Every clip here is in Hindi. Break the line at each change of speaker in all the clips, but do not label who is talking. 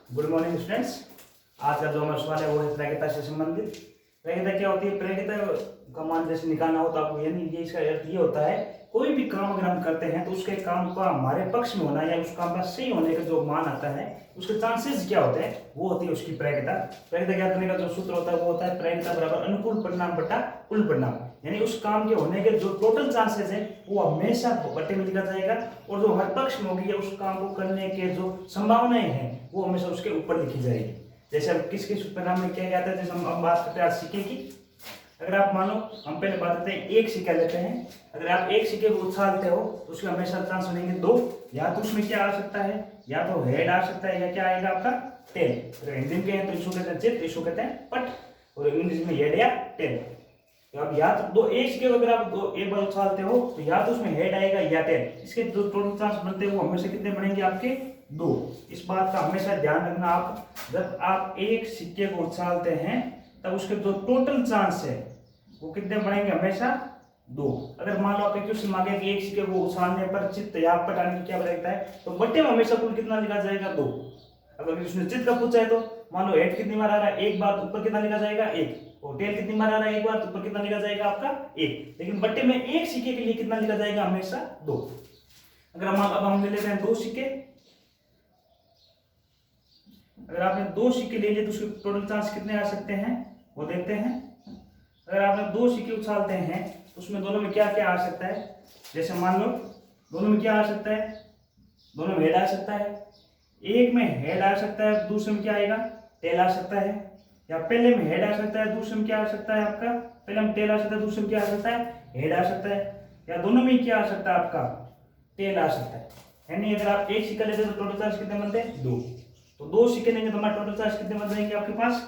Good morning students. आज का जो हमारा सवाल है वो है प्रेरिता से संबंधित। प्रेरिता क्या होती है? प्रेरिता का मान जैसे निकालना हो तो आपको यानी ये इसका अर्थ ये होता है, कोई भी काम अगर हम करते हैं तो उसके काम का हमारे पक्ष में होना या उस काम का सही होने का जो मान आता है उसके चांसेस क्या होते हैं वो होती है उसकी प्रेरिता। प्रेरिता ज्ञात करने का जो सूत्र होता है वो होता है प्रेरिता बराबर अनुकूल परिणाम बटा कुल परिणाम, यानी उस काम के होने के जो टोटल चांसेस है वो हमेशा बट्टे में लिखा जाएगा और जो हर पक्ष में होगी या उस काम को करने के जो संभावनाएं हैं वो हमेशा उसके ऊपर लिखी जाएगी। जैसे अब किस किस परिणाम में क्या जाता है, जैसे हम बात करते हैं आज सिक्के की। अगर आप मानो हम पहले बात करते हैं एक सिक्का लेते हैं, अगर आप एक सिक्के को उछालते हो तो उसके हमेशा चांस बनेंगे दो, या तो उसमें क्या आ सकता है, या तो हेड आ सकता है या क्या आएगा आपका टेल। अगर हिंदी में कहें तो इसको कहते हैं चित, इसको कहते हैं पट, और इंग्लिश में हेड या टेल। तो अब या तो दो एक सिक्के को अगर आप दो एक बार उछालते हो तो या तो उसमें हेड आएगा या टेल, इसके जो टोटल चांस बनते हैं वो हमेशा कितने बनेंगे आपके दो। इस बात का हमेशा ध्यान रखना। आप जब आप एक सिक्के को उछालते हैं तब उसके जो टोटल चांस है वो कितने बनेंगे, हमेशा दो। अगर मान लो आपके क्वेश्चन मांगे कि एक सिक्के को उछालने पर चित्त या पटाने की क्या रहता है तो बट्टे में हमेशा कुल कितना लिखा जाएगा दो। अगर उसने चित्त का पूछा है तो मान लो हेड कितनी बार आ रहा है एक बार, ऊपर कितना लिखा जाएगा एक, और टेल कितनी बार आ रहा है एक बार तो ऊपर कितना लिखा जाएगा आपका एक। लेकिन बट्टे में एक सिक्के के लिए कितना लिखा जाएगा, हमेशा दो। अगर हम ले लेते हैं दो सिक्के, अगर आपने दो सिक्के ले लिए तो उसके टोटल चांस कितने आ सकते हैं वो देखते हैं। अगर आपने दो सिक्के उछालते हैं तो उसमें दोनों में क्या क्या आ सकता है, जैसे मान लो दोनों में क्या आ सकता है, दोनों में हेड आ सकता है, एक में हेड आ सकता है दूसरे में क्या आएगा टेल आ सकता है, या पहले में हेड आ सकता है दूसरे में क्या आ सकता है आपका, पहले में टेल आ सकता है दूसरे में क्या आ सकता है हेड आ सकता है, या दोनों में क्या आ सकता है आपका टेल आ सकता है। यानी अगर आप एक सिक्का लेते हैं तो टोटल चार्ज कितने बनते हैं दो, तो दो सिक्के लेंगे तो हमारे टोटल चार्ज कितने बन जाएंगे आपके पास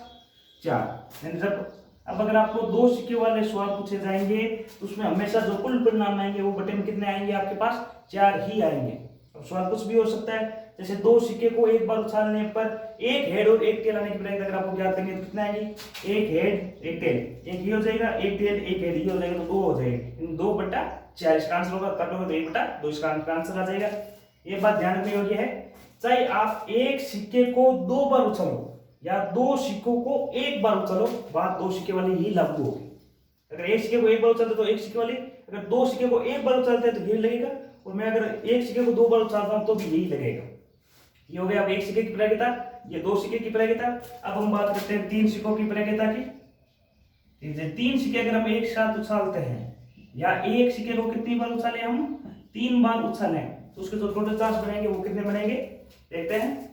चार। यानी जब अब अगर आपको दो सिक्के वाले सवाल पूछे जाएंगे तो उसमें हमेशा जो कुल परिणाम आएंगे वो बटे में कितने आएंगे आपके पास चार ही आएंगे। अब सवाल कुछ भी हो सकता है, जैसे दो सिक्के को एक बार उछालने पर एक हेड और एक टेल आने की बजाय अगर आपको ज्ञात करेंगे तो कितना आएंगे, एक हेड एक टेल, एक ही हो जाएगा, एक टेल एक हेड ही हो जाएगा, तो दो हो जाएगा, दो बटा चार इसका आंसर होगा। काटोगे तो एक बटा दो इसका आंसर आ जाएगा। ये बात ध्यान रखने योग्य है, चाहे आप एक सिक्के को दो बार उछालो या दो सिक्कों को एक बार उछालो, बात दो सिक्के वाली ही लागू होगी। अगर एक सिक्के को एक बार उछालते तो एक सिक्के वाली, अगर दो सिक्के को एक बार उछालते हैं तो यही लगेगा, और मैं अगर एक सिक्के को दो बार उछालता हूं तो भी यही लगेगा। ये हो गया अब एक सिक्के की प्रयोगिता, ये दो सिक्के की प्रयोगिता। अब हम बात करते हैं तीन सिक्कों की प्रयोगिता की। तीन सिक्के अगर हम एक साथ उछालते हैं या एक सिक्के को कितनी बार उछाले, हम तीन बार उछाले तो उसके जो टोटल चार्ज बनेंगे वो कितने बनेंगे देखते हैं।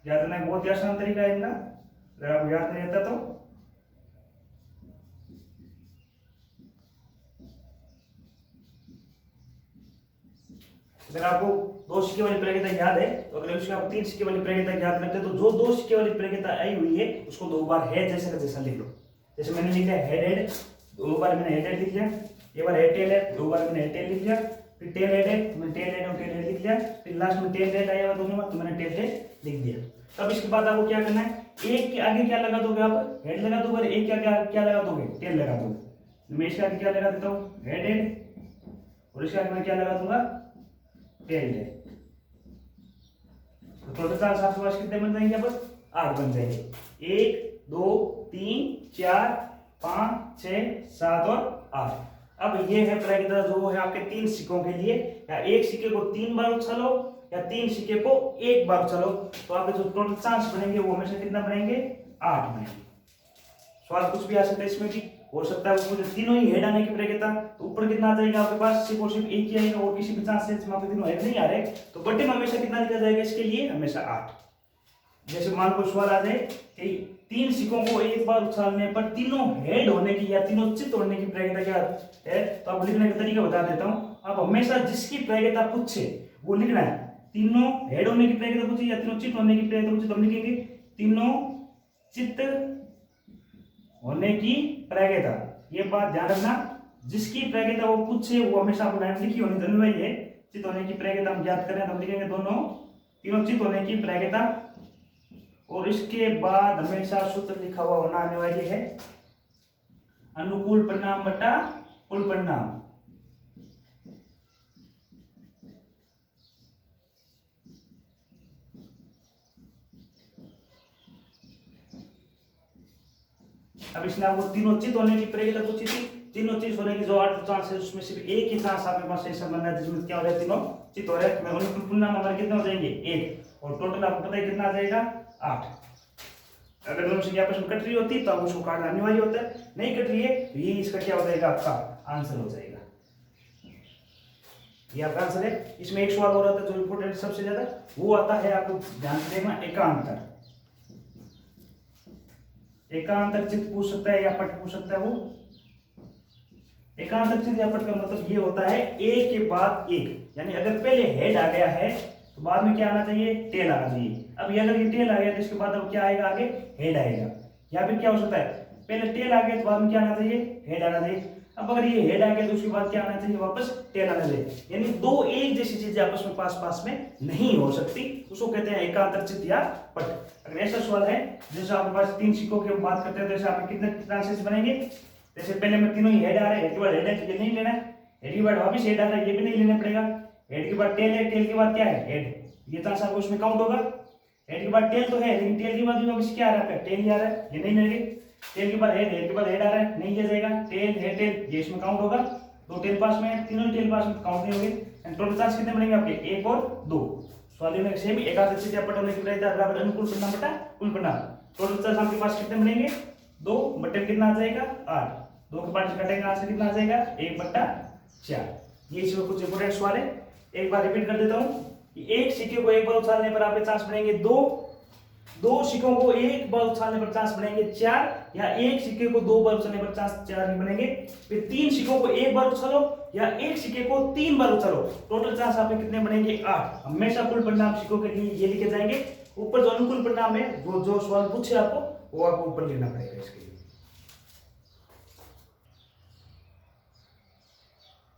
याद रखना बहुत ही आसान तरीका है इनका, अगर आपको याद नहीं रहता तो। अगर आपको दो सिक्के वाली प्रयोगिता याद है तो अगर उसके आप तीन सिक्के वाली प्रयोगिता याद करते हैं तो जो दो सिक्के वाली प्रयोगिता आई हुई है उसको दो बार हेड जैसे का जैसा लिख लो। जैसे मैंने लिख लिया हेड हेड, दो बार मैंने हेड हेड लिख लिया, एक बार हेड टेल है, दो बार मैंने हेड टेल लिख लिया, फिर टेल हेड है तो मैंने टेल हेड और टेल हेड लिख लिया, फिर लास्ट में टेल हेड आया दोनों में तो मैंने टेल हेड लिख दिया। तब इसके बाद आपको क्या करना है, एक के आगे क्या लगा दोगे आप हेड लगा दोगे, एक के आगे क्या लगा दोगे टेल लगा दोगे। मैं इसके आगे क्या लगा देता हूँ हेड हेड, और इसके आगे मैं क्या लगा दूंगा टेल हेड। तो टोटल चार्ज आपके पास कितने बन जाएंगे, बस 8 बन जाएंगे। 1 2 3 4 5 6 7 और 8। अब ये है प्रयोगिता जो है आपके तीन सिक्कों के लिए, या एक सिक्के को तीन बार उछालो या तीन सिक्के को एक बार उछालो तो आपके जो टोटल चांस बनेंगे वो हमेशा कितना बनेंगे 8 बनेंगे। सवाल कुछ भी आ सकता है इसमें भी, हो सकता है उसमें तीनों ही हेड आने की प्रयोगिता तो ऊपर कितना आ जाएगा आपके पास सिर्फ और सिर्फ एक ही आएगा और किसी भी चांस से इसमें आपके तीनों हेड नहीं आ रहे तो बटे में हमेशा कितना लिखा जाएगा इसके लिए हमेशा 8। जैसे मान को सवाल आ जाए कि तीन सिक्कों को एक बार उछालने पर तीनों हेड होने की या तीनों चित्त होने की प्रयोगिता क्या है, तो आप लिखने का तरीका बता देता हूं। आप हमेशा जिसकी प्रयोगिता पूछे वो लिखना है, तीनों हेड होने की प्रयोगिता पूछे या तीनों चित्त होने की प्रयोगिता पूछे तो हम लिखेंगे तीनों चित्त होने की प्रयोगिता। ये बात ध्यान रखना, जिसकी प्रयोगिता वो पूछे वो हमेशा आपको लाइन लिखी होनी जरूरी है। चित्त होने की प्रयोगिता हम याद करें तो हम लिखेंगे दोनों तीनों चित्त होने की प्रयोगिता, और इसके बाद हमेशा सूत्र लिखा हुआ होना अनिवार्य है अनुकूल परिणाम बटा कुल परिणाम। अब इसमें आपको तीनों चित होने की पड़ेगी, तो तीनों चित होने की जो 8 चांस है उसमें सिर्फ एक ही चांस आपके पास ऐसा बनना है जिसमें क्या हो रहा है, तीनों चित हो रहे हैं। अनुकूल परिणाम हमारे कितने हो जाएंगे, 1, और टोटल आपको पता है कितना आ जाएगा, 8। अगर दोनों संख्या आपस में कट रही होती तो आप उसको काटना अनिवार्य होता है, नहीं कट रही है तो ये इसका क्या हो जाएगा, आपका आंसर हो जाएगा। ये आपका आंसर है। इसमें एक सवाल हो रहा था जो इंपोर्टेंट सबसे ज्यादा, वो आता है, आपको ध्यान से देखना, एकांतर। एकांतर चित्त पूछ सकता है या पट पूछ सकता है। वो एकांतर चित्त या पट का मतलब ये होता है एक के बाद एक, यानी अगर पहले हेड आ गया है तो बाद में क्या आना चाहिए, टेल आना चाहिए। अब ये अगर ये टेल आ गया तो इसके बाद अब क्या आएगा, आगे हेड आएगा। या फिर क्या हो सकता है, पहले टेल आ गया तो बाद में क्या आना चाहिए, हेड आना चाहिए। अब अगर ये हेड आ गया तो उसके बाद क्या आना चाहिए, वापस टेल आना चाहिए। यानी दो एक जैसी चीजें आपस में पास में नहीं हो सकती, उसको कहते हैं एकांतर चित्त या पट। अगर ऐसा सवाल है जैसे आपके पास 3 सिक्कों की बात करते हैं, जैसे आपके कितने चांसेस बनेंगे, जैसे पहले में तीनों ही हेड आ रहे हैं, हेड के बाद हेड है, ये नहीं लेना है, हेड के बाद वापिस हेड आ रहा है, ये भी नहीं लेना पड़ेगा। हेड के बाद टेल है, टेल के बाद क्या है, हेड, ये चांस आपको उसमें काउंट होगा। हेड के बाद टेल तो है, लेकिन टेल के बाद भी वापिस क्या आ रहा है, टेल ही आ रहा है, ये नहीं लेंगे। टेल के बाद हेड, हेड के बाद हेड आ रहा है, नहीं लिया जाएगा। टेल है, टेल, ये इसमें काउंट होगा। 2 टेल पास में है, तीनों टेल पास में काउंट नहीं होंगे। टोटल चांस कितने बनेंगे आपके, 1 और 2। सवाल में सेम एकांतर चित्त या पट होने की वरीयता बराबर अनुकूल परिणाम बटा कुल परिणाम। टोटल चांस आपके पास कितने बनेंगे, 2 बटे कितना आ जाएगा, 8। 2 के 5 घटेगा, आंसर कितना आ जाएगा, 1/4। ये इसमें कुछ इंपोर्टेंट सवाल है, एक बार रिपीट कर देता हूँ। एक सिक्के को एक बार उछालने पर आपके चांस बनेंगे 2 सिक्कों को एक बार उछालने पर चांस बनेंगे 4, या एक सिक्के को 2 बार उछालने पर चांस 4 नहीं बनेंगे। फिर 3 सिक्कों को एक बार उछालो या एक सिक्के को 3 बार उछालो, टोटल चांस आपके कितने बनेंगे, 8। हमेशा कुल परिणाम सिक्कों के लिए ये लिखे जाएंगे। ऊपर जो अनुकूल परिणाम है, जो सवाल पूछे आपको वो आपको ऊपर लिखना पड़ेगा इसके लिए।